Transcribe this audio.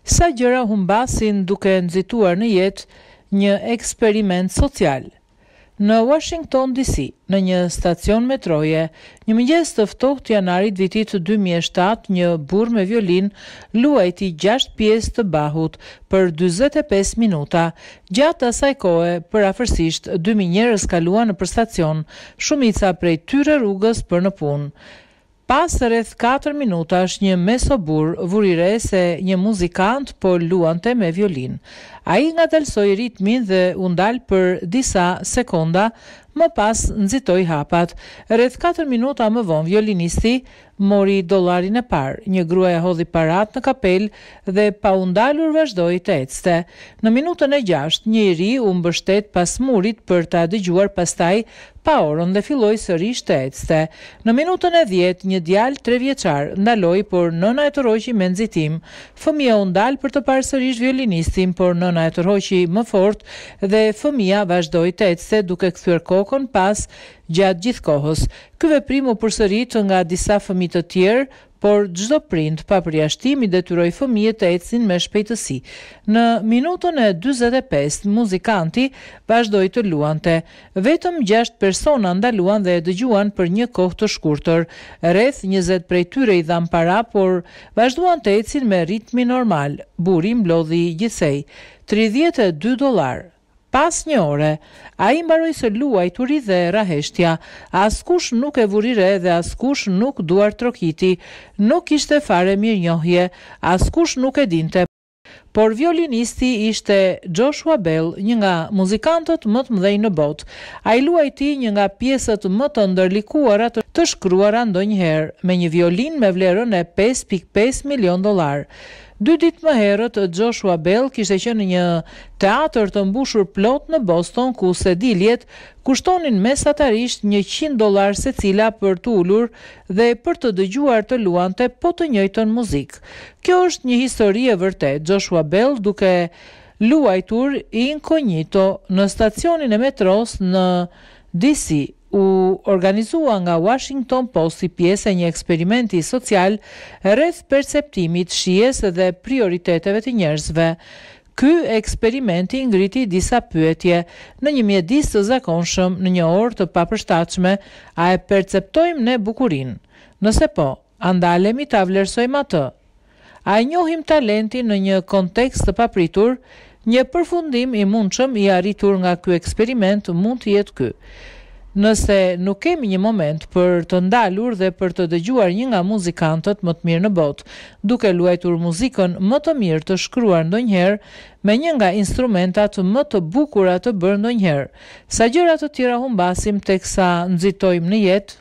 Sa gjëra humbasin duke nxituar në jetë një eksperiment social. Në Washington DC, në një stacion metroje, një mëngjes të ftohtë janarit vitit 2007, një burr me violin luajti 6 pjesë të bahut për 45 minuta. Gjatë asaj kohe, përafërsisht 2000 njerëz kaluan nëpër stacion, shumica prej tyre rrugës për në punë. Pas rreth 4 minutash, një mesobur vuri re se një muzikant po luante me violin. Ai ngadalsoi ritmin dhe u ndal për disa sekonda, më pas nxitoi hapat. Rreth 4 minuta më vonë violinisti mori dollarin e parë. Një gruaja hodhi parat në kapel dhe pa u ndalur vazhdoi të ecte. Në minutën e 6, një i ri u mbështet pas murit për ta dëgjuar pastaj pa orën dhe filloi sërish të ecte. Në minutën e 10, një djalë 3 vjeçar ndaloi, por nëna e tërhoqi me nxitim. Fëmia u ndal për të parë sërish violinistin, por nëna e tërhoqi më fort dhe fëmia vazhdoi të ecte duke kthyer kokën pas gjatë gjithë kohës. Ky veprim u përsërit nga disa fëmijë të tjerë, por çdo prind pa përjashtim i detyroi fëmijët të ecnin me shpejtësi. Në minutën e 45, muzikanti vazhdoi të luante. Vetëm 6 persona ndaluan dhe e dëgjuan për një kohë të shkurtër. Rreth 20 prej tyre i dhan para, por vazhduan të ecin me ritmin normal. Burri mblodhi gjithsej $32. Pas një ore, ai mbaroi së luajturi dhe raheshtja. Askush nuk e vuri re dhe askush nuk duar trokiti. Nuk ishte fare mirënjohje, askush nuk e dinte. Por violinisti ishte Joshua Bell, një nga muzikantët më të mëdhenj në botë. Ai luajti një nga pjesët më të ndërlikuara të shkruara ndonjëherë, me një violin me vlerën e $5.5 milion. 2 ditë më herët, Joshua Bell kishte qenë në një teatr të mbushur plot në Boston, ku sediljet kushtonin mesatarisht $100 secila për të ulur dhe për të dëgjuar të luante po të njëjtën muzikë. Kjo është një histori e vërtetë. Joshua Bell duke luajtur inkognito në stacionin e metros në DC, u organizua nga Washington Post si pjesë e një eksperimenti social rreth perceptimit, shijes dhe prioriteteve të njerëzve. Ky eksperimenti ngriti disa pyetje. Në një mjedis të zakonshëm, në një orë të papërshtatshme, a e perceptojmë ne bukurinë? Nëse po, a ndalemi ta vlerësojmë atë? A e njohim talentin në një kontekst të papritur? Një përfundim i mundshëm i arritur nga ky eksperiment mund të jetë ky. Nëse nuk kemi një moment për të ndalur dhe për të dëgjuar një nga muzikantët më të mirë në botë, duke luajtur muzikën më të mirë të shkruar ndonjëherë, me një nga instrumentat më të bukura të bërë ndonjëherë, sa gjëra të tjera humbasim teksa nxitojmë në jetë?